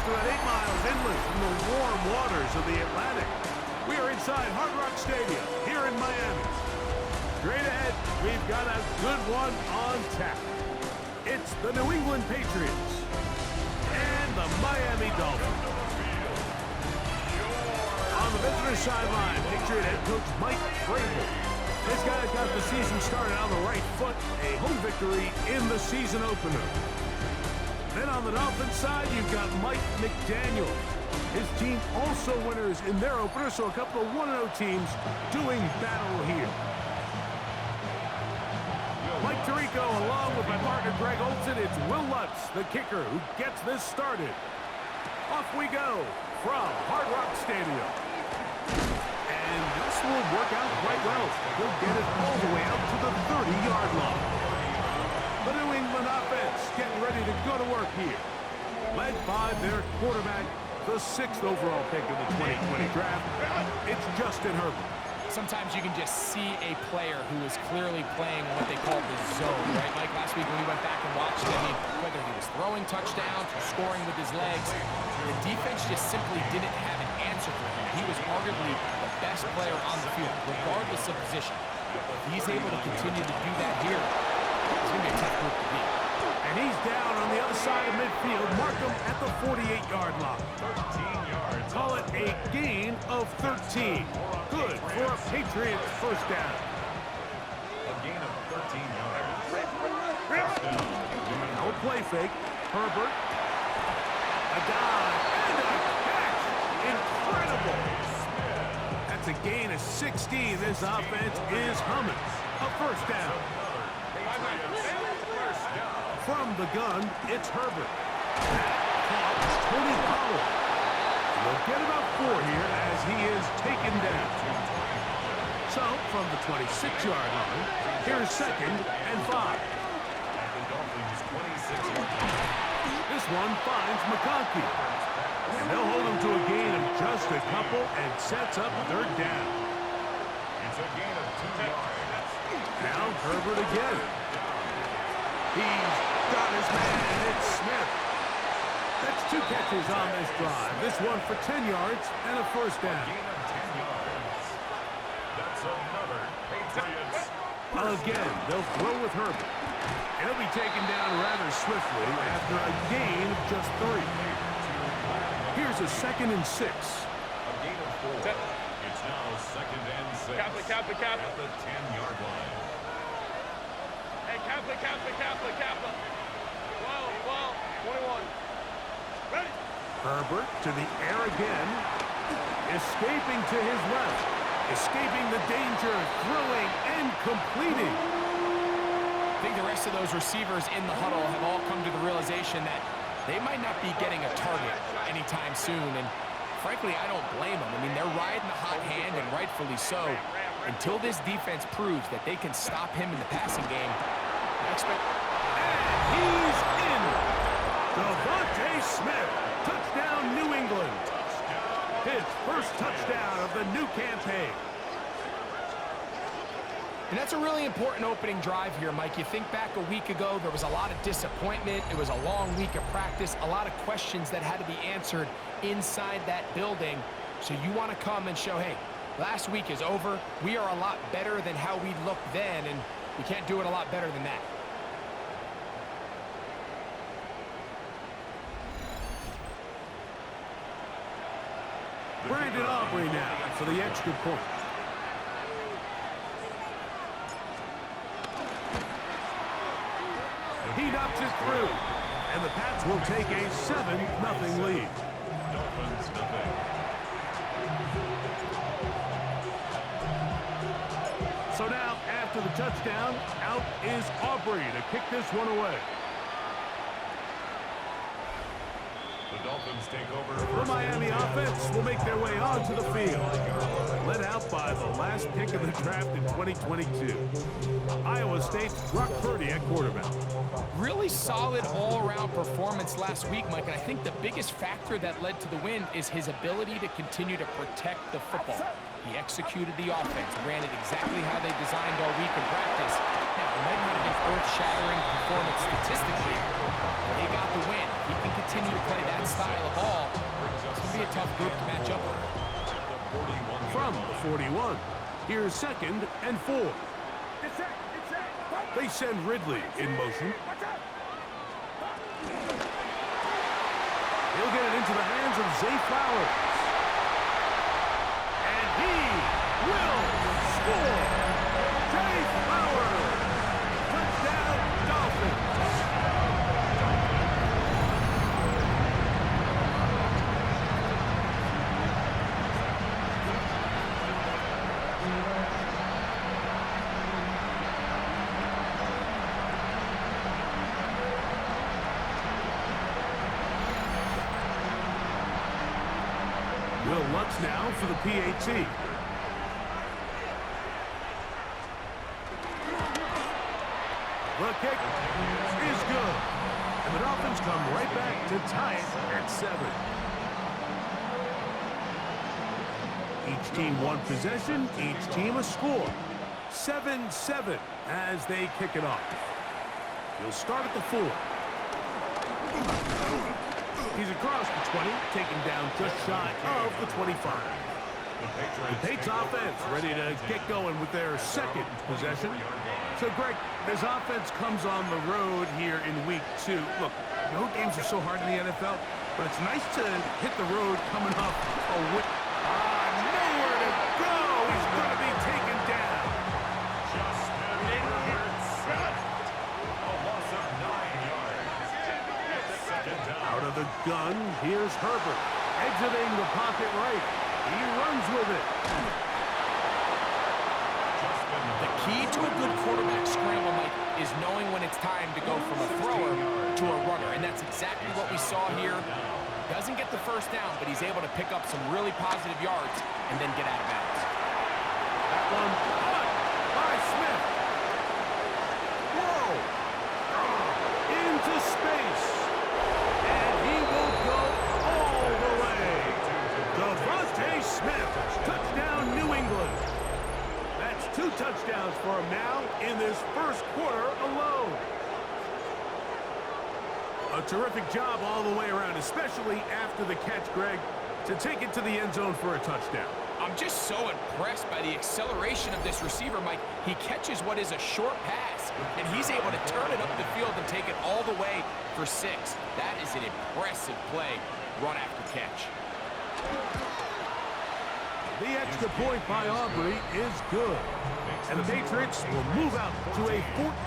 just about 8 miles inland from the warm waters of the Atlantic. We are inside Hard Rock Stadium here in Miami. Straight ahead, we've got a good one on tap. It's the New England Patriots and the Miami Dolphins. On the visitor sideline, Patriot head coach Mike Vrabel. This guy's got the season started on the right foot, a home victory in the season opener. Then on the Dolphins side, you've got Mike McDaniel. His team also winners in their opener, so a couple of 1-0 teams doing battle here. Mike Tirico along with my partner Greg Olson. It's Will Lutz, the kicker, who gets this started. Off we go from Hard Rock Stadium. And this will work out quite well. He'll get it all the way out to the 30-yard line. The New England offense getting ready to go to work here. Led by their quarterback, the 6th overall pick in the 2020 draft. It's Justin Herbert. Sometimes you can just see a player who is clearly playing what they call the zone, right? Like last week when we went back and watched him, whether he was throwing touchdowns or scoring with his legs, the defense just simply didn't have an answer for him. He was arguably the best player on the field, regardless of position. If he's able to continue to do that here, it's going to be a tough group to beat. And he's down on the other side of midfield. Mark him at the 48-yard line. 13 yards. Call it a gain of 13. Good for a Patriots first down. A gain of 13 yards. No play fake. Herbert. A dive and a catch. Incredible. That's a gain of 16. This offense is humming. A first down. From the gun, it's Herbert. That caught Tony Pollard. We'll get about 4 here as he is taken down. So, from the 26-yard line, here's 2nd and 5. This one finds McConkey. And they'll hold him to a gain of just a couple and sets up 3rd down. It's a gain of 2 yards. Now Herbert again. He's got his man. It's Smith. That's 2 catches on this drive. This one for 10 yards and a first down. A gain of 10 yards. That's another Patriots. Again, they'll throw with Herbert. He'll be taken down rather swiftly after a gain of just 3. Here's a 2nd and 6. A gain of 4. It's now 2nd and 6. Cap it. At the 10-yard line. Hey, cap it. 12, 21. Ready? Herbert to the air again. Escaping to his left. Escaping the danger. Throwing and completing. I think the rest of those receivers in the huddle have all come to the realization that they might not be getting a target anytime soon. And frankly, I don't blame them. I mean, they're riding the hot hand, and rightfully so. Until this defense proves that they can stop him in the passing game, I expect... And he's in. Devontae Smith. Touchdown, New England. His first touchdown of the new campaign. And that's a really important opening drive here, Mike. You think back a week ago, there was a lot of disappointment. It was a long week of practice, a lot of questions that had to be answered inside that building. So you want to come and show, hey, last week is over. We are a lot better than how we looked then, and we can't do it a lot better than that. Brandon Aubrey now for the extra point. He knocks it through, and the Pats will take a 7-0 lead. Dolphins nothing. So now, after the touchdown, out is Aubrey to kick this one away. The Dolphins take over. The Miami offense will make their way onto the field. Led out by the last pick of the draft in 2022. Iowa State's Brock Purdy at quarterback. Really solid all-around performance last week, Mike, and I think the biggest factor that led to the win is his ability to continue to protect the football. He executed the offense, ran it exactly how they designed all week in practice. Now, it might not have been earth-shattering performance statistically, but they got the win. He can continue to play that style of ball. be a tough group to match up with. From the 41, here's 2nd and 4. They send Ridley in motion. He'll get it into the hands of Zay Flowers. And he will score! Zay Flowers! Touchdown, Dolphins! Will Lutz now for the PAT. The kick is good. And the Dolphins come right back to tie it at 7. Each team one possession, each team a score. 7-7 as they kick it off. He'll start at the 4. He's across the 20, taken down just shy of the 25. The Patriots offense ready to get going with their 2nd possession. So, Greg, this offense comes on the road here in week 2. Look, road games are so hard in the NFL, but it's nice to hit the road coming off a win. Nowhere to go! He's going to be taken down. Out of the gun, here's Herbert. Exiting the pocket right. He runs with it. The key to a good quarterback scramble, Mike, is knowing when it's time to go from a thrower to a runner. And that's exactly what we saw here. Doesn't get the first down, but he's able to pick up some really positive yards and then get out of bounds. That one caught by Smith. Whoa! Into space. And he will go all the way. Devontae Smith, touchdown New England. That's 2 touchdowns for him now in this first quarter alone. A terrific job all the way around, especially after the catch, Greg, to take it to the end zone for a touchdown. I'm just so impressed by the acceleration of this receiver, Mike. He catches what is a short pass, and he's able to turn it up the field and take it all the way for 6. That is an impressive play, run after catch. The extra point by Aubrey is good. And the Patriots will move out to a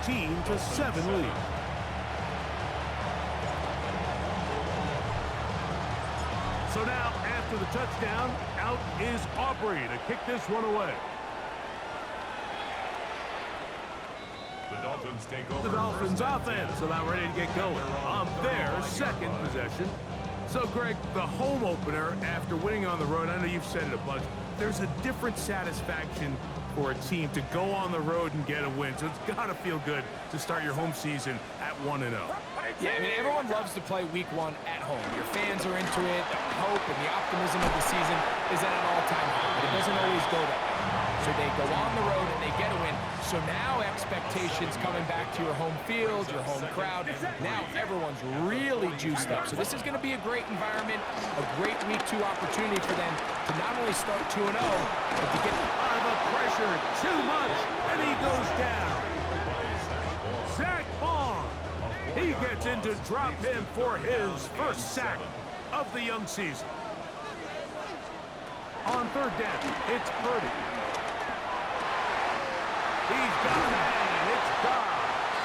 14-7 lead. So now, after the touchdown, out is Aubrey to kick this one away. The Dolphins take over. The Dolphins offense about ready to get going on their 2nd possession. So, Greg, the home opener after winning on the road, I know you've said it a bunch, there's a different satisfaction for a team to go on the road and get a win. So it's got to feel good to start your home season at 1-0. Yeah, I mean, everyone loves to play week 1 at home. Your fans are into it. The hope and the optimism of the season is at an all-time high, but it doesn't always go that way. So they go on the road and they get a win. So now expectations coming back to your home field, your home crowd. Now everyone's really juiced up. So this is going to be a great environment, a great week 2 opportunity for them to not only start 2-0, but to get the pressure too much, and he goes down. Zach Vaughn. He gets in to drop him for his first sack of the young season. On 3rd down, it's Purdy. He's got a man. It's Dobbs.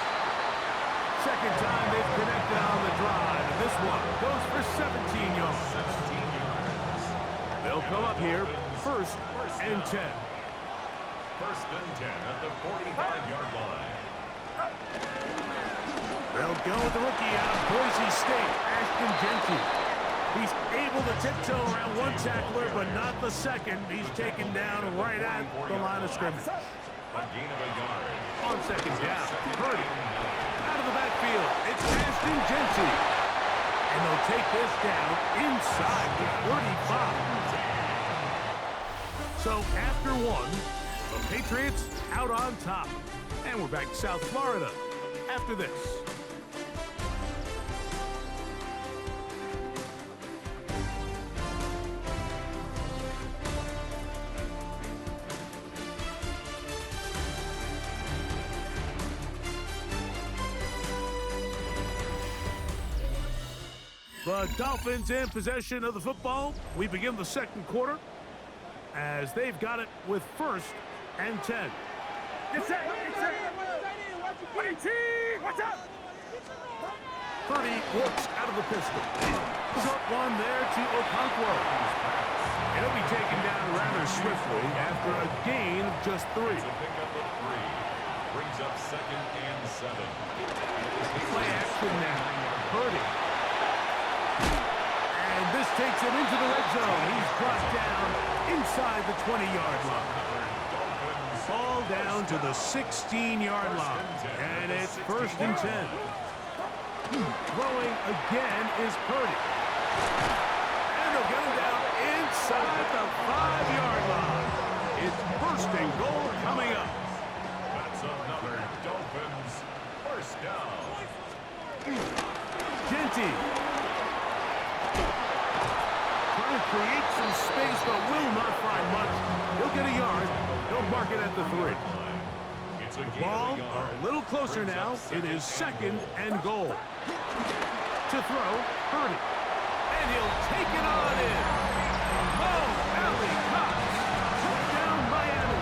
2nd time they've connected on the drive. And this one goes for 17 yards. They'll come up here, 1st and 10. 1st and 10 at the 45-yard line. They'll go with the rookie out of Boise State, Ashton Genty. He's able to tiptoe around one tackler, but not the 2nd. He's taken down right at the line of scrimmage. A gain of a yard. On 2nd down, Purdy. Out of the backfield, it's Ashton Genty. And they'll take this down inside the 35. So after 1, the Patriots out on top. And we're back to South Florida after this. The Dolphins in possession of the football. We begin the second quarter as they've got it with 1st and 10. Get set. Get set. Watch out. Purdy works out of the pistol. Short one there to Okonkwo. He'll be taken down rather swiftly after a gain of just 3. It's a pickup of 3. Brings up 2nd and 7. Play action now. Purdy. And this takes him into the red zone. He's brought down inside the 20-yard line. Ball down to the 16-yard line. And it's 1st and 10. Throwing again is Purdy. And they'll get him down inside the 5-yard line. It's 1st and goal coming up. That's another Dolphins 1st down. Genty. Trying to create some space, but will not find much. He'll get a yard. He'll mark it at the 3. It's a gain Ball of a yard. a little closer now. It is 2nd and goal. To throw, Purdy. And he'll take it on in. Oh, Alley Cox. Touchdown, Miami.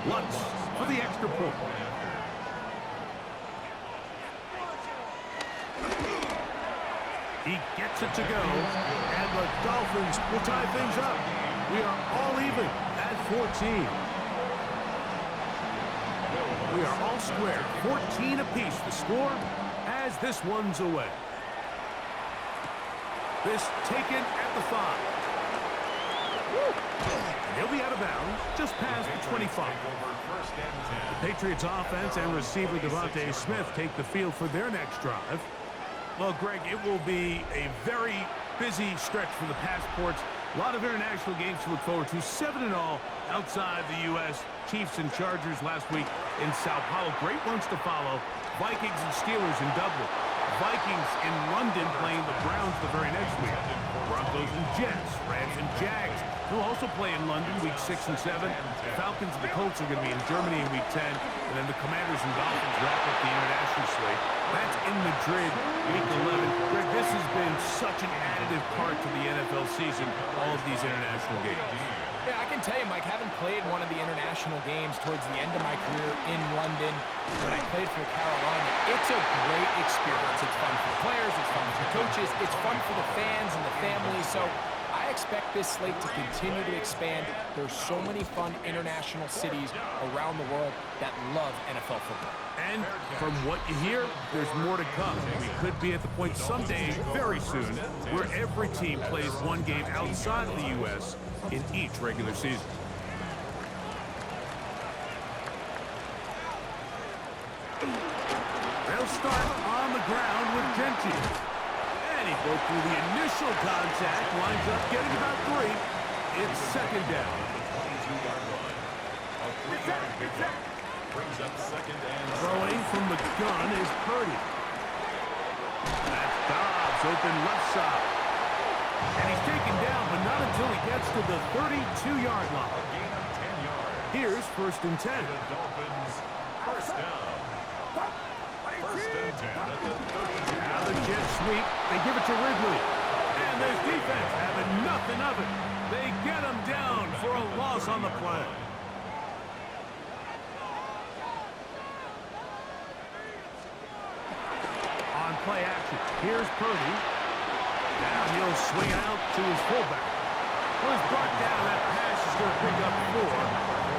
Lutz for the extra point. He gets it to go, and the Dolphins will tie things up. We are all even at 14. We are all square, 14 apiece. The score as this one's away. This taken at the 5. And he'll be out of bounds just past the 25. The Patriots offense and receiver Devontae Smith take the field for their next drive. Well, Greg, it will be a very busy stretch for the passports. A lot of international games to look forward to. 7 in all outside the U.S. Chiefs and Chargers last week in Sao Paulo. Great ones to follow. Vikings and Steelers in Dublin. Vikings in London playing the Browns the very next week. Broncos and Jets. Rams and Jags, who also play in London week 6 and 7. Falcons and the Colts are going to be in Germany in week 10. And then the Commanders and Dolphins wrap up the international slate. That's in Madrid week 11. Greg, this has been such an additive part to the NFL season, all of these international games. Yeah, I can tell you, Mike, having played one of the international games towards the end of my career in London, when I played for Carolina, it's a great experience. It's fun for the players, it's fun for the coaches, it's fun for the fans and the families. So I expect this slate to continue to expand. There's so many fun international cities around the world that love NFL football. And from what you hear, there's more to come. We could be at the point someday, very soon, where every team plays one game outside of the U.S. in each regular season. They'll start on the ground with Genty. And he broke through the initial contact, lines up, getting about 3. It's 2nd down. Brings up 2nd and 7. Throwing from the gun is Purdy. That's Dobbs, open left side. And he's taken down, but not until he gets to the 32-yard line. A gain of 10 yards. Here's 1st and 10. The Dolphins 1st down. 1st and 10 at the 32. Now the jet sweep. They give it to Ridley. And there's defense having nothing of it. They get him down for a loss on the play. On play action, here's Purdy. Now he'll swing out to his fullback. Well, he's brought down. That pass is going to pick up 4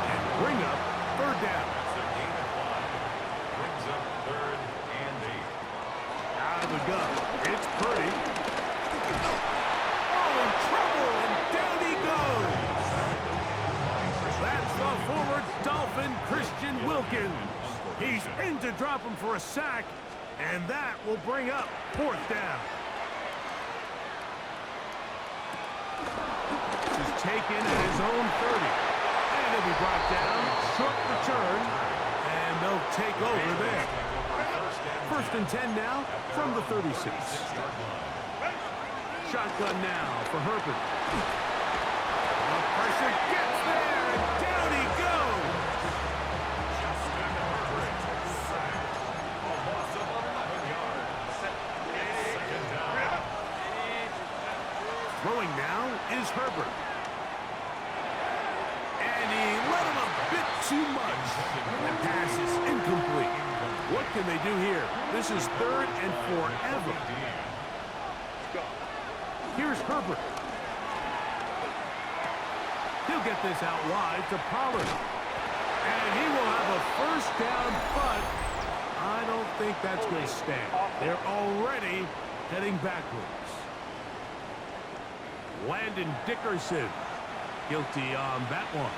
and bring up 3rd down. It's a gain of 5. Brings up 3rd and 8. Out of the gun, it's Purdy. Oh, in trouble, and down he goes. That's the forward Dolphin, Christian Wilkins. He's in to drop him for a sack, and that will bring up 4th down. This is taken at his own 30. And he'll be brought down, short return, and they'll take over there. 1st and 10 now from the 36. shotgun now for Herbert. The pressure gets there, and down he goes. Justin Herbert sacked. A loss of 11 yards. Second down. Throwing now is Herbert. And he let him a bit too much. The pass is incomplete. What can they do here? This is 3rd and forever. Here's Herbert. He'll get this out wide to Pollard. And he will have a first down, but I don't think that's going to stand. They're already heading backwards. Landon Dickerson, guilty on that one.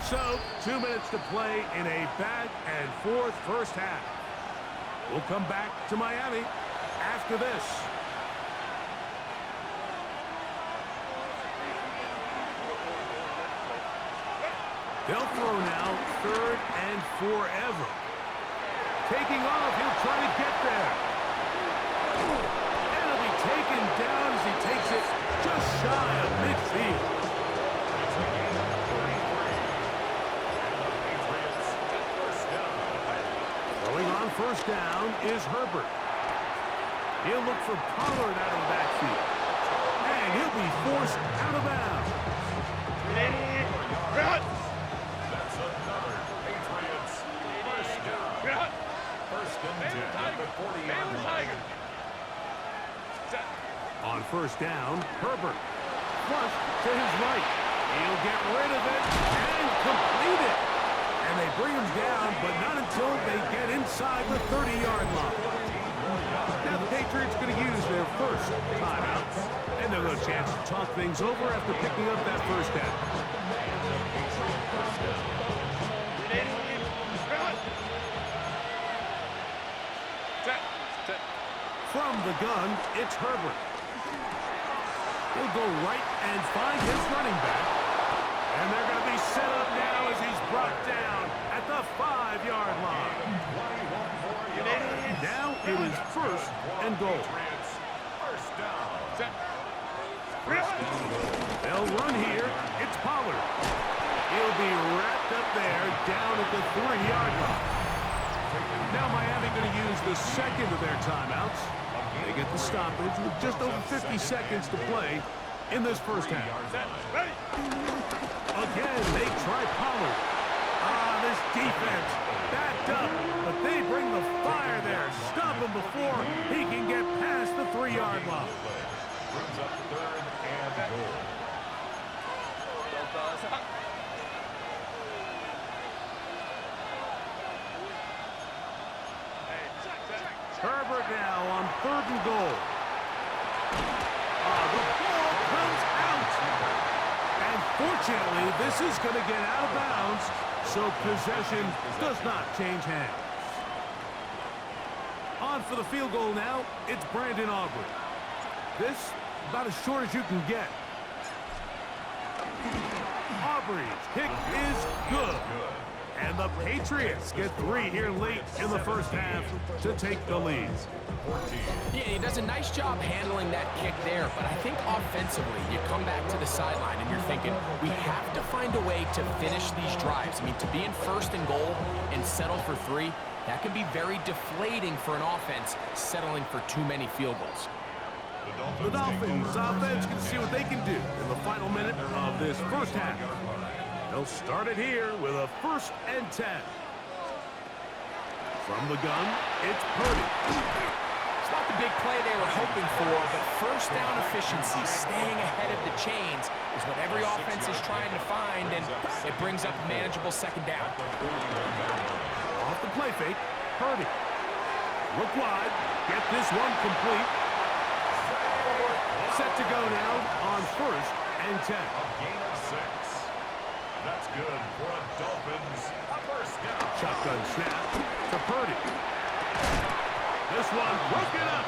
So, 2 minutes to play in a back-and-forth first half. We'll come back to Miami after this. They'll throw now 3rd and forever. Taking off, he'll try to get there. And it'll be taken down as he takes it just shy of midfield. Throwing on first down is Herbert. He'll look for Pollard out of the backfield. And he'll be forced out of bounds. That's another Patriots first down. First and 10 at the 40-yard line. On first down, Herbert. Flush to his right. He'll get rid of it and complete it. And they bring him down, but not until they get inside the 30-yard line. Now the Patriots going to use their first timeout. And they'll have a chance to talk things over after picking up that first down. From the gun, it's Herbert. He'll go right and find his running back. And they're going to be set up now as he's brought down at the 5-yard line. Now it is 1st and goal. First down. They'll run here. It's Pollard. He'll be wrapped up there down at the 3-yard line. Now Miami going to use the second of their timeouts. They get the stoppage with just over 50 seconds to play in this first half. Again, they try Pollard. This defense backed up, but they bring the fire there. Stop him before he can get past the 3-yard line. Brings up 3rd and goal. Herbert now on 3rd and goal. The ball comes out. And fortunately, this is going to get out of bounds, so possession does not change hands. On for the field goal now, it's Brandon Aubrey. This, about as short as you can get. Aubrey's kick is good. And the Patriots get 3 here late in the first half to take the lead. Yeah, he does a nice job handling that kick there, but I think offensively, you come back to the sideline and you're thinking, we have to find a way to finish these drives. I mean, to be in 1st and goal and settle for 3, that can be very deflating for an offense settling for too many field goals. The Dolphins offense can see what they can do in the final minute of this first half. They'll start it here with a 1st and 10. From the gun, it's Purdy. It's not the big play they were hoping for, but first down efficiency, staying ahead of the chains, is what every offense is trying to find, and it brings up a manageable 2nd down. Off the play fake, Purdy. Look wide, get this one complete. Set to go now on 1st and 10. A gain of 6. That's good for a Dolphins first down. Shotgun snap to Purdy. This one broken up.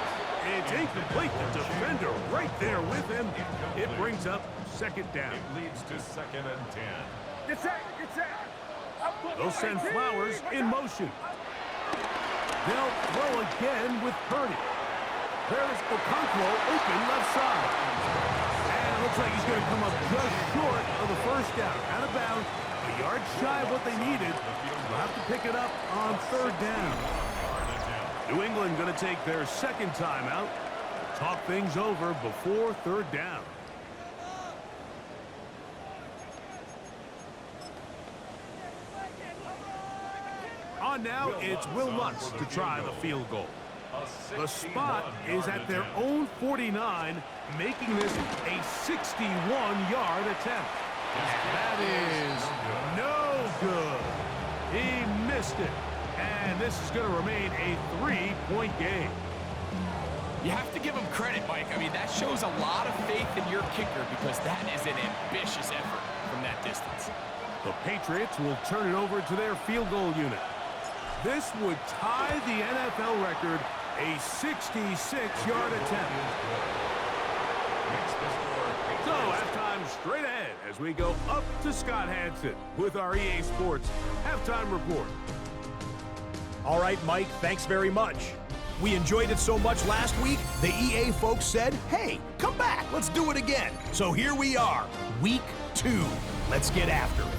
It's incomplete. The defender right there with him. It brings up 2nd down. It leads to 2nd and 10. Get set. They'll send Flowers in motion. They'll throw again with Purdy. There's Okonkwo open left side. And it looks like he's going to come up just short of the first down. Out of bounds, a yard shy of what they needed. They'll have to pick it up on third down. New England going to take their second timeout. Talk things over before third down. On now, it's Will Lutz to try the field goal. The spot is at their own 49, making this a 61-yard attempt. And that is no good. He missed it. And this is going to remain a 3-point game. You have to give him credit, Mike. I mean, that shows a lot of faith in your kicker because that is an ambitious effort from that distance. The Patriots will turn it over to their field goal unit. This would tie the NFL record, a 66-yard attempt. So, halftime straight ahead as we go up to Scott Hansen with our EA Sports halftime report. All right, Mike, thanks very much. We enjoyed it so much last week, the EA folks said, hey, come back, let's do it again. So here we are, week 2. Let's get after it.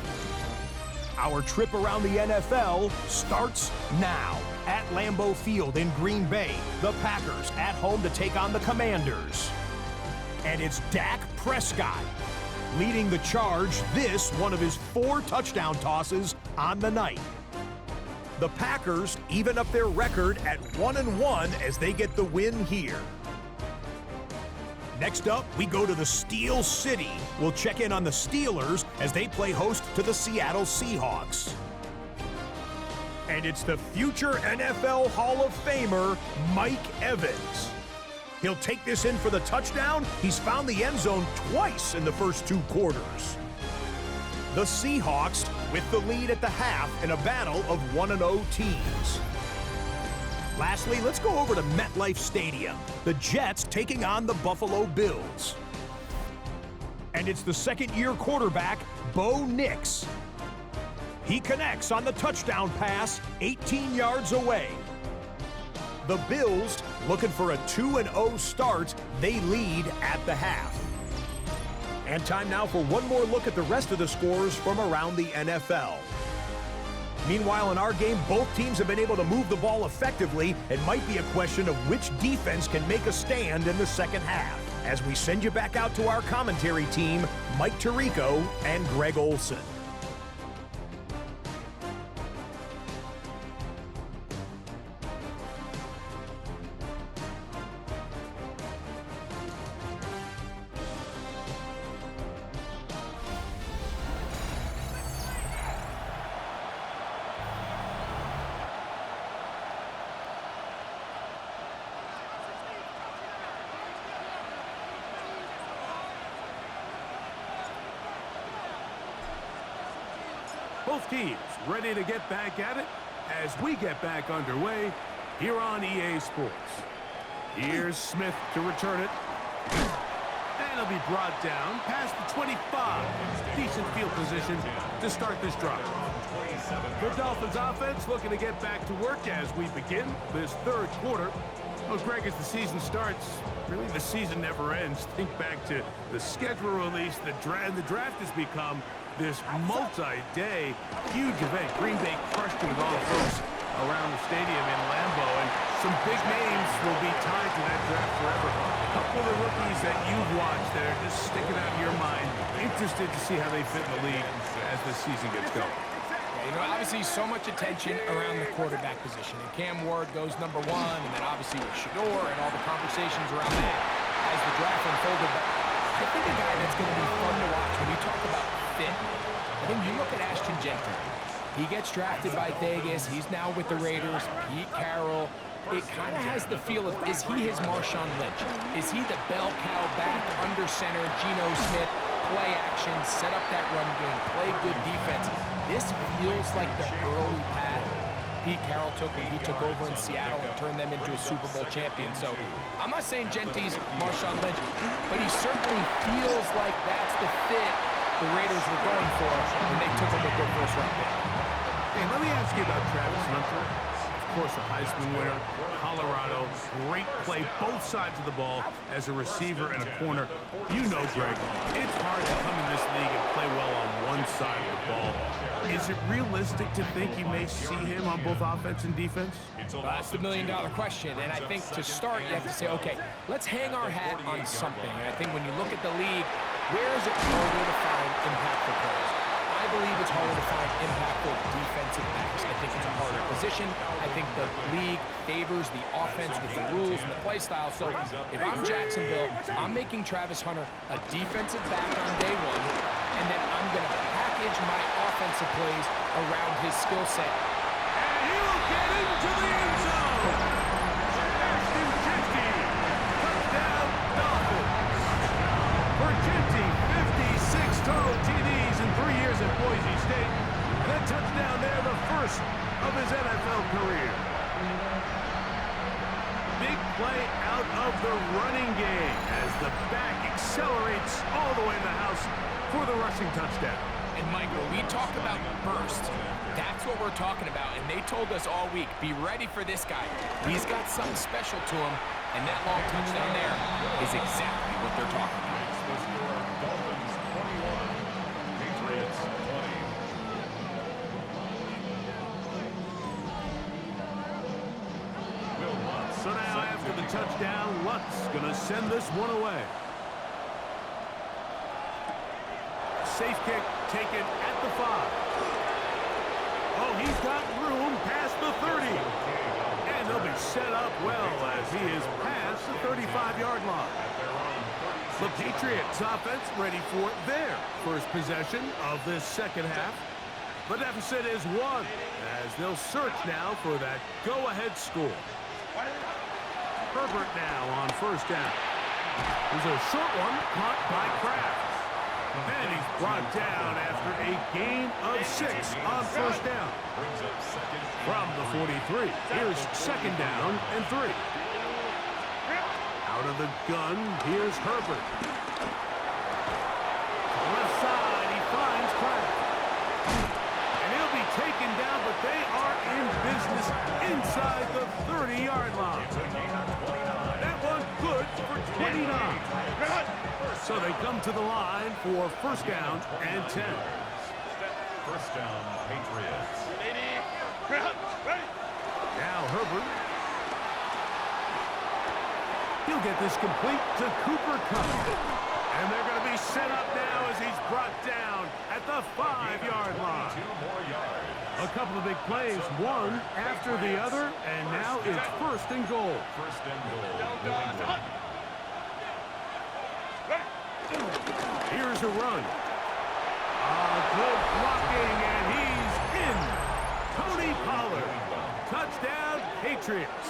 Our trip around the NFL starts now. At Lambeau Field in Green Bay, the Packers at home to take on the Commanders. And it's Dak Prescott leading the charge, this one of his 4 touchdown tosses on the night. The Packers even up their record at 1-1 as they get the win here. Next up, we go to the Steel City. We'll check in on the Steelers as they play host to the Seattle Seahawks. And it's the future NFL Hall of Famer, Mike Evans. He'll take this in for the touchdown. He's found the end zone twice in the first 2 quarters. The Seahawks with the lead at the half in a battle of 1-0 teams. Lastly, let's go over to MetLife Stadium. The Jets taking on the Buffalo Bills. And it's the second-year quarterback, Bo Nix. He connects on the touchdown pass 18 yards away. The Bills, looking for a 2-0 start, they lead at the half. And time now for one more look at the rest of the scores from around the NFL. Meanwhile, in our game, both teams have been able to move the ball effectively. It might be a question of which defense can make a stand in the second half. As we send you back out to our commentary team, Mike Tirico and Greg Olson. Both teams ready to get back at it as we get back underway here on EA Sports. Here's Smith to return it. And it'll be brought down past the 25. Decent field position to start this drive. The Dolphins offense looking to get back to work as we begin this third quarter. Well, Greg, as the season starts, really the season never ends. Think back to the schedule release, the draft has become this multi-day huge event. Green Bay crushed it with all the folks around the stadium in Lambeau, and some big names will be tied to that draft forever. A couple of the rookies that you've watched that are just sticking out in your mind, interested to see how they fit in the league as the season gets going. You know, obviously so much attention around the quarterback position. And Cam Ward goes #1, and then obviously with Shador and all the conversations around that as the draft unfolded. But I think a guy that's going to be fun to watch when you talk about fit, I think you look at Ashton Jenkins. He gets drafted by Vegas. He's now with the Raiders. Pete Carroll. It kind of has the feel of, is he his Marshawn Lynch? Is he the bell cow back under center, Geno Smith, play action, set up that run game, play good defense? This feels like the early path Pete Carroll took when he took over in Seattle and turned them into a Super Bowl champion. So I'm not saying Genty's Marshawn Lynch, but he certainly feels like that's the fit the Raiders were going for when they took him with their first round pick. Hey, let me ask you about Travis Hunter. course, a Heisman winner, Colorado, great play, both sides of the ball as a receiver and a corner. You know, Greg, it's hard to come in this league and play well on one side of the ball. Is it realistic to think you may see him on both offense and defense? That's the million-dollar question, and I think to start, you have to say, okay, let's hang our hat on something. And I think when you look at the league, where is it harder to find impactful players? I believe it's harder to find impactful defensive backs. I think it's a harder position. I think the league favors the offense with the rules and the play style. So if I'm Jacksonville, I'm making Travis Hunter a defensive back on day one, and then I'm going to package my offensive plays around his skill set. And he will get into the end zone. Ashton Jeanty, touchdown Dolphins. For Jeanty, 56 total TDs in 3 years at Boise State. And a touchdown there, the first of his NFL career. Big play out of the running game as the back accelerates all the way in the house for the rushing touchdown. And Mike, when we talk about burst, that's what we're talking about. And they told us all week, be ready for this guy. He's got something special to him. And that long touchdown there is exactly what they're talking about. Dolphins 21, Patriots 20. So now after the touchdown, Lutz gonna send this one away. Safe kick taken at the 5. Oh, he's got room past the 30. And they'll be set up well as he is past the 35-yard line. The Patriots offense ready for their first possession of this second half. The deficit is 1 as they'll search now for that go-ahead score. Herbert now on first down. There's a short one caught by Kraft. And he's brought down after a gain of 6 on first down. From the 43, here's second down and 3. Out of the gun, here's Herbert. Left side, he finds Kraft. And he'll be taken down, but they are in business inside the 30-yard line. That one good for 29. So they come to the line for first down and 10. First down, Patriots. Now Herbert. He'll get this complete to Cooper Kupp. And they're going to be set up now as he's brought down at the 5-yard line. 2 more yards. A couple of big plays, one after the other, and now it's first and goal. First and goal, New England. Here's a run. Good blocking, and he's in. Tony Pollard. Touchdown, Patriots.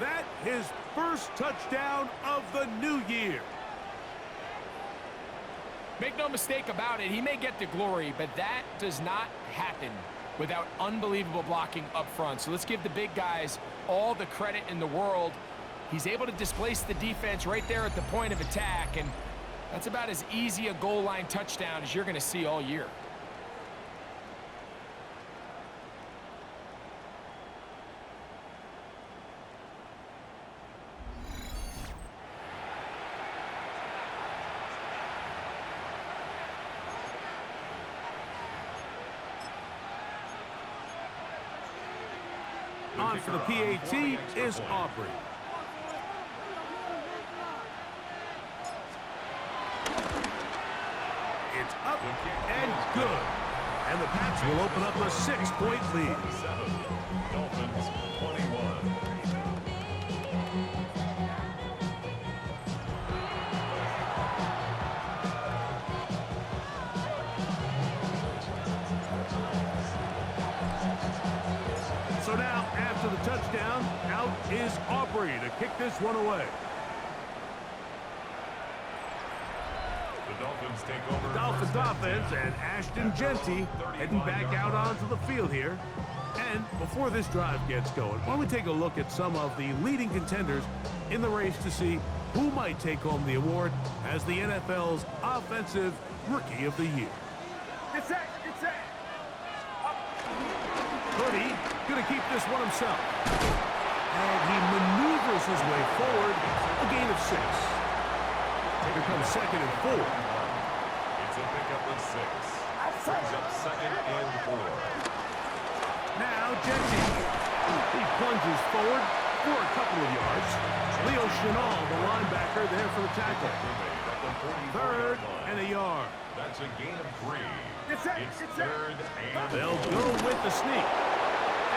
That his first touchdown of the new year. Make no mistake about it, he may get the glory, but that does not happen without unbelievable blocking up front. So let's give the big guys all the credit in the world. He's able to displace the defense right there at the point of attack, and that's about as easy a goal line touchdown as you're going to see all year. On for the PAT is Aubrey. It's up and good. And the Pats will open up a 6-point lead. Dolphins 21. So now, after the touchdown, out is Aubrey to kick this one away. The Dolphins take over. The Dolphins offense and Ashton Jeanty heading back out onto the field here. And before this drive gets going, why don't we take a look at some of the leading contenders in the race to see who might take home the award as the NFL's Offensive Rookie of the Year. Get set, get set. Purdy Going to keep this one himself. And he maneuvers his way forward. A gain of 6. Here comes 2nd and 4. It's a pickup of 6. Brings up 2nd and 4. Now Genty. He plunges forward for a couple of yards. Leo Chenal, the linebacker, there for the tackle. 3rd and a yard. That's a gain of 3. It's 3rd and They'll go with the sneak.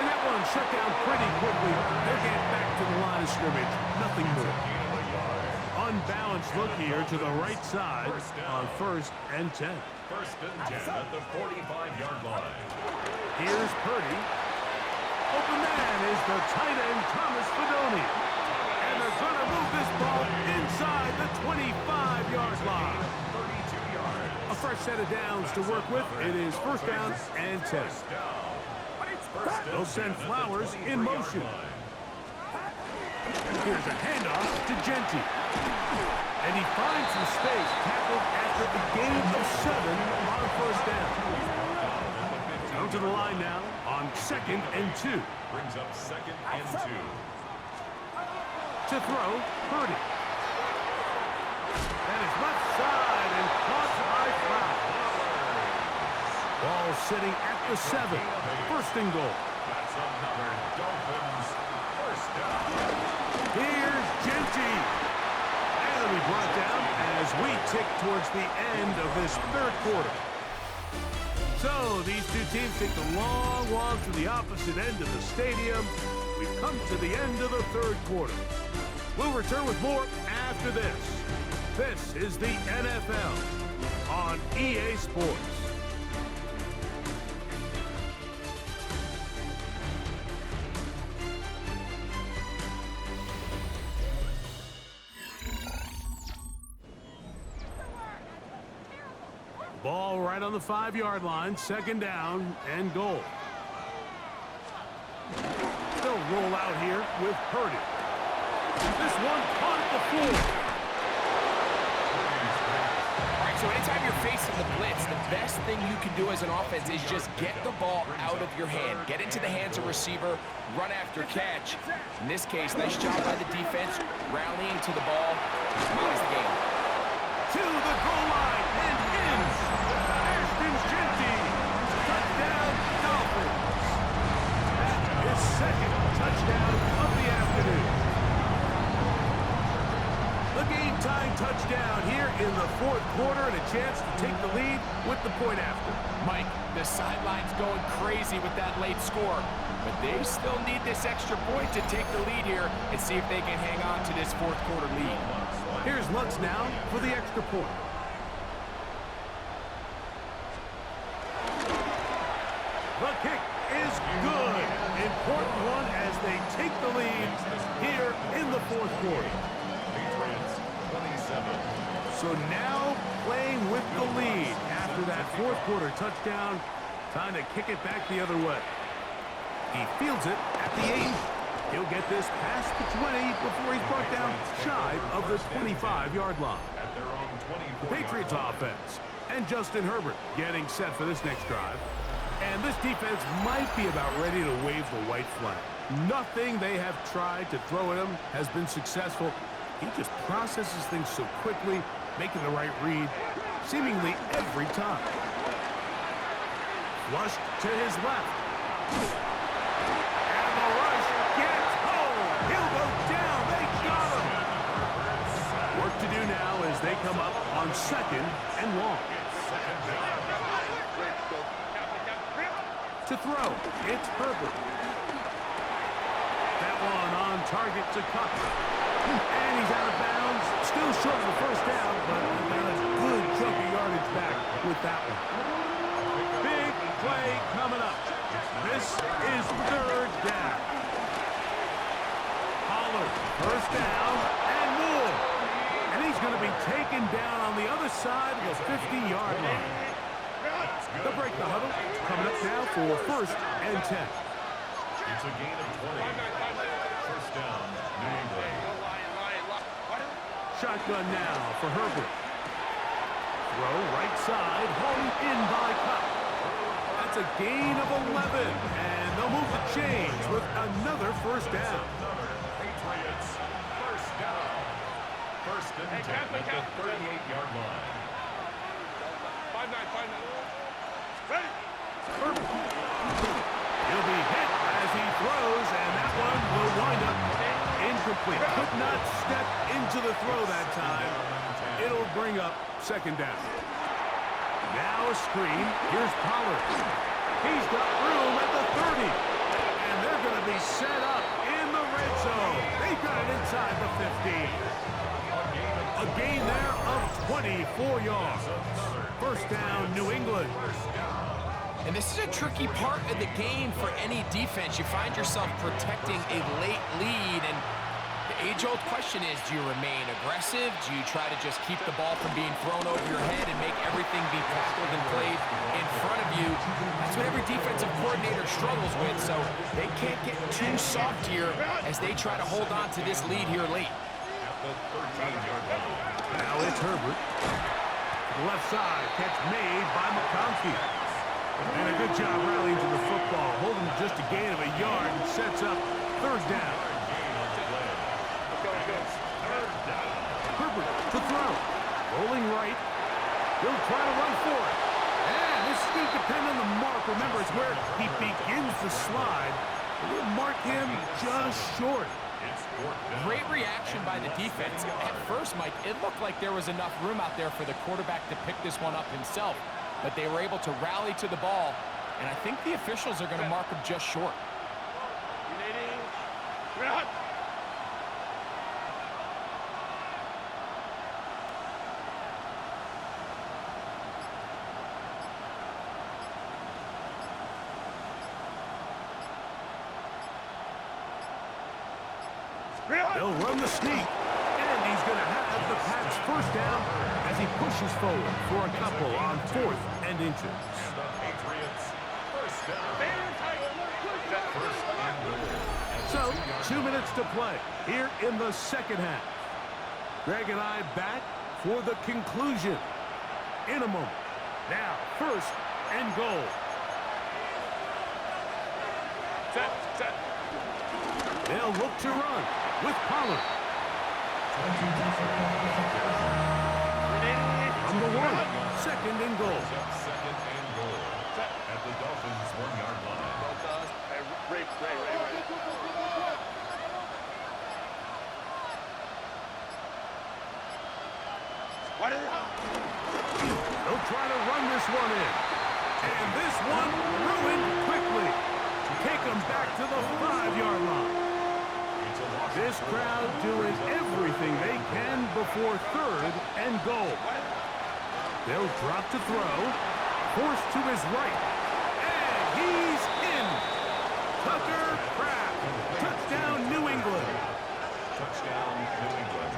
And that one shut down pretty quickly. They'll get back to the line of scrimmage. Nothing more. Unbalanced look here to the right side on 1st and 10. 1st and 10 at the 45-yard line. Here's Purdy. Open man is the tight end, Thomas Fedoni. And they're going to move this ball inside the 25-yard line. 32 yards. A fresh set of downs to work with. It is 1st down and 10. They'll send Flowers in motion. Here's a handoff to Genty. And he finds some space, tackled after a gain of 7 on 1st down. Down to the line now on 2nd and 2. Brings up 2nd and 2. To throw, Purdy. And it's left side and caught by Flowers. Ball sitting at the 7. 1st and goal. That's another Dolphins 1st down. Here's Genty. And it'll be brought down as we tick towards the end of this 3rd quarter. So these two teams take the long walk to the opposite end of the stadium. We've come to the end of the 3rd quarter. We'll return with more after this. This is the NFL on EA Sports. Ball right on the 5-yard line, 2nd down and goal. They'll roll out here with Purdy. This one caught at the floor. All right, so anytime you're facing the blitz, the best thing you can do as an offense is just get the ball out of your hand. Get into the hands of receiver, run after catch. In this case, nice job by the defense, rallying to the ball. Minus the game. To the goal line and in. Ashton Genty. Touchdown, Dolphins. His 2nd touchdown of the afternoon. The game-tying touchdown here in the 4th quarter and a chance to take the lead with the point after. Mike, the sideline's going crazy with that late score, but they still need this extra point to take the lead here and see if they can hang on to this 4th quarter lead. Here's Lutz now for the extra point. The kick is good. Important one as they take the lead here in the 4th quarter. Patriots 27. So now playing with the lead after that 4th quarter touchdown. Time to kick it back the other way. He fields it at the 8. He'll get this past the 20 before he's brought down shy of the 25-yard line. At their own 24. The Patriots offense and Justin Herbert getting set for this next drive. And this defense might be about ready to wave the white flag. Nothing they have tried to throw at him has been successful. He just processes things so quickly, making the right read, seemingly every time. Flushed to his left. And the rush gets home. He'll go down. They got him. Work to do now as they come up on 2nd and long. To throw, it's Herbert. That one on target to Cup. And he's out of bounds. Still short of the 1st down, but got a good chunk of yardage back with that one. Big play coming up. This is 3rd down. Holler, 1st down, and more. And he's going to be taken down on the other side of the 50-yard line. They'll break the huddle. Coming up now for 1st and 10. It's a gain of 20. 1st down, New England. Shotgun now for Herbert. Throw right side, home in by Cup. At That's a gain of 11, and they'll move the chains with another first down. Patriots, first down. First and 10 at the 38-yard line. 5-9, 5-9. Ready? He'll be hit as he throws, and that one will wind up incomplete. Could not step into the throw that time. It'll bring up second down. Now a screen. Here's Pollard. He's got room at the 30. And they're going to be set up in the red zone. They've got it inside the 15. A gain there of 24 yards. First down, New England. And this is a tricky part of the game for any defense. You find yourself protecting a late lead, and the age-old question is, do you remain aggressive? Do you try to just keep the ball from being thrown over your head and make everything be tackled and played in front of you? That's what every defensive coordinator struggles with, so they can't get too soft here as they try to hold on to this lead here late. Now it's Herbert. The left side, catch made by McConkey. And a good job rallying to the football, holding just a gain of a yard and sets up third down. Herbert to throw. Rolling right. He'll try to run for it. And this is going to depend on the mark. Remember, it's where he begins the slide. We'll mark him just short. Great reaction by the defense. At first, Mike, it looked like there was enough room out there for the quarterback to pick this one up himself. But they were able to rally to the ball, and I think the officials are going to mark him just short. They'll run the sneak, and he's going to have the Pats first down as he pushes forward for a couple on 4th and inches. And the Patriots, first down. First and goal. So, 2 minutes to play here in the second half. Greg and I back for the conclusion in a moment. Now, first and goal. Set. They'll look to run with Pollard. Number 1, second and goal. Second and goal. At the Dolphins' 1-yard line. Ray. They'll try to run this one in. And this one ruined quickly. Take them back to the 5-yard line. This crowd doing everything they can before third and goal. They'll drop to throw. Forced to his right. And he's in. Tucker Kraft. Touchdown, New England. Touchdown, New England.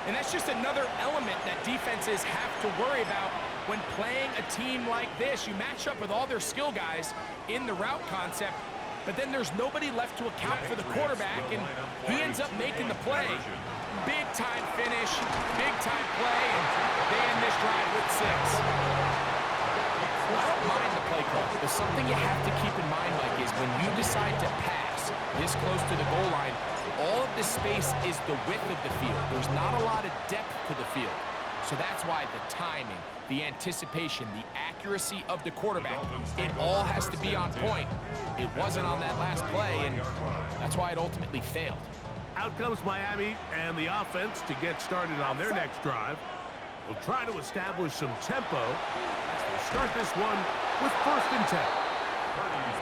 And that's just another element that defenses have to worry about when playing a team like this. You match up with all their skill guys in the route concept, but then there's nobody left to account for the quarterback, and he ends up making the play. Big-time finish, big-time play, and they end this drive with 6. I don't mind the play call, but something you have to keep in mind, Mike, is when you decide to pass this close to the goal line, all of the space is the width of the field. There's not a lot of depth to the field. So that's why the timing, the anticipation, the accuracy of the quarterback, it all has to be on point. It wasn't on that last play, and that's why it ultimately failed. Out comes Miami and the offense to get started on their next drive. We'll try to establish some tempo as they start this one with 1st and 10.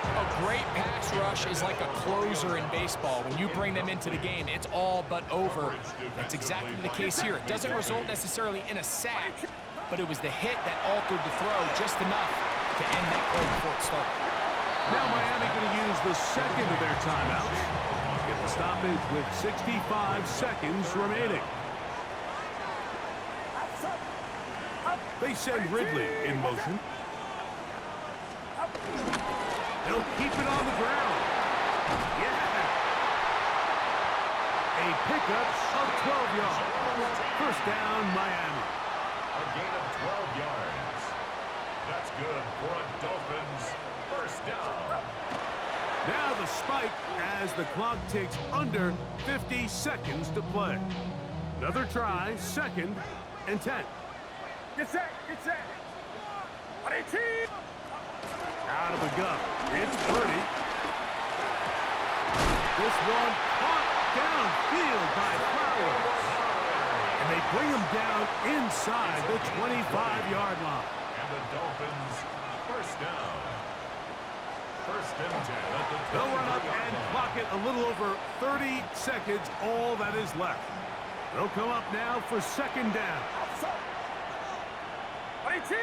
A great pass rush is like a closer in baseball. When you bring them into the game, it's all but over. That's exactly the case here. It doesn't result necessarily in a sack, but it was the hit that altered the throw just enough to end that play before it started. Now Miami going to use the second of their timeouts. Get the stoppage with 65 seconds remaining. They send Ridley in motion. He'll keep it on the ground. Yeah. A pickup of 12 yards. First down, Miami. A gain of 12 yards. That's good for a Dolphins first down. Now the spike as the clock ticks under 50 seconds to play. Another try, 2nd and 10. Get set. Get set. 18. Out of the gun. It's Purdy. This one caught downfield by Flowers. And they bring him down inside the 25-yard line. And the Dolphins first down. First and 10 at the 20. They'll run up and clock it a little over 30 seconds, all that is left. They'll come up now for 2nd down. 18.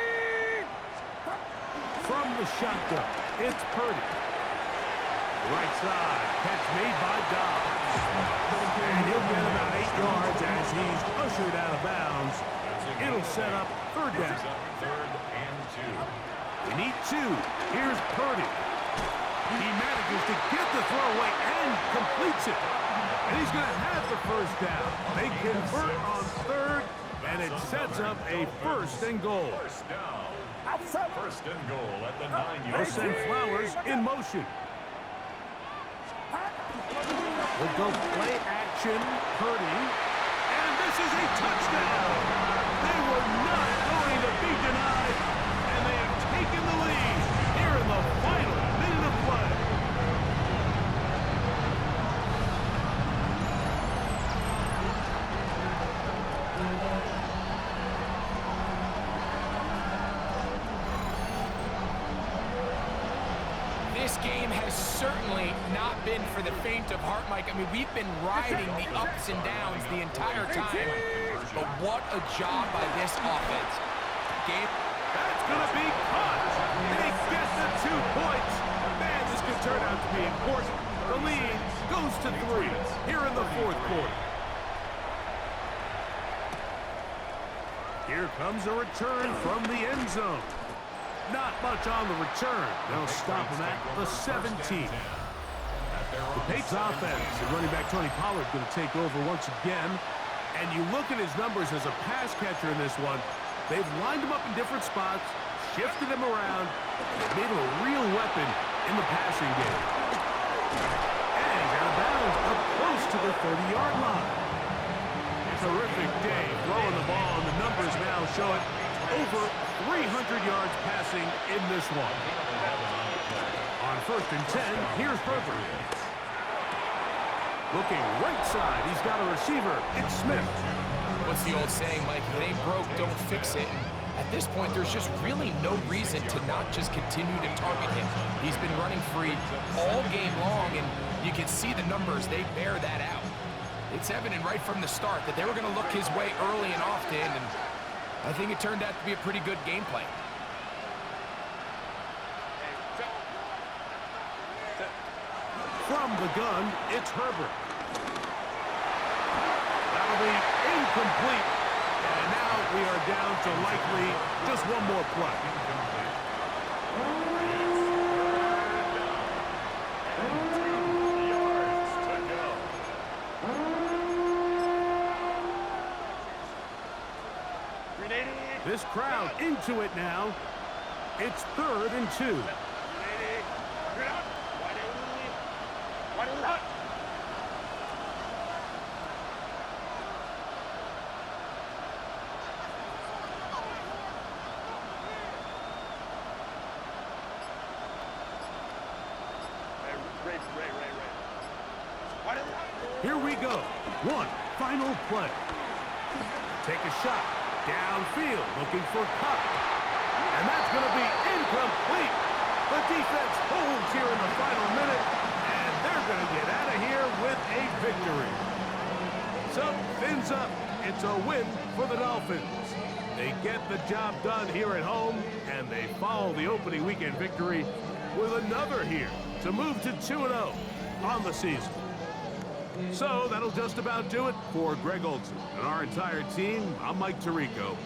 From the shotgun, it's Purdy. Right side, catch made by Dobbs. And he'll get about 8 yards as he's ushered out of bounds. It'll set up 3rd down. 3rd and 2. We need 2. Here's Purdy. He manages to get the throw away and completes it. And he's going to have the first down. They convert on 3rd, and it sets up a 1st and goal. First down. First and goal at the 9-yard They'll send Flowers in motion. We'll go play action, Purdy. And this is a touchdown. They were not going to be denied, and they have taken the lead here in the final minute of play. This game has certainly not been for the faint of heart, Mike. I mean, we've been riding the ups and downs the entire time. But what a job by this offense. Game. That's going to be caught. They get the 2 points. Man, this could turn out to be important. The lead goes to 3 here in the 4th quarter. Here comes a return from the end zone. Not much on the return. They'll stop him at the 17. The Patriots offense and running back Tony Pollard going to take over once again. And you look at his numbers as a pass catcher in this one. They've lined him up in different spots, shifted him around, and made him a real weapon in the passing game. And he's out of bounds up close to the 30-yard line. Terrific day throwing the ball, and the numbers now show it. Over 300 yards passing in this one. On 1st and 10, here's Herbert. Looking right side, he's got a receiver. It's Smith. What's the old saying, Mike? If it ain't broke, don't fix it. And at this point, there's just really no reason to not just continue to target him. He's been running free all game long, and you can see the numbers. They bear that out. It's evident right from the start that they were going to look his way early and often, and I think it turned out to be a pretty good game plan. From the gun, it's Herbert. That'll be incomplete. And now we are down to likely just one more play. This crowd into it now. It's 3rd and 2. Here we go. One final play. Take a shot. Downfield, looking for Cup. And that's going to be incomplete. The defense holds here in the final minute, and they're going to get out of here with a victory. So, fins up. It's a win for the Dolphins. They get the job done here at home, and they follow the opening weekend victory with another here to move to 2-0 on the season. So that'll just about do it for Greg Olson and our entire team. I'm Mike Tirico.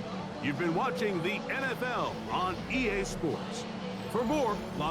You've been watching the NFL on EA Sports. For more, log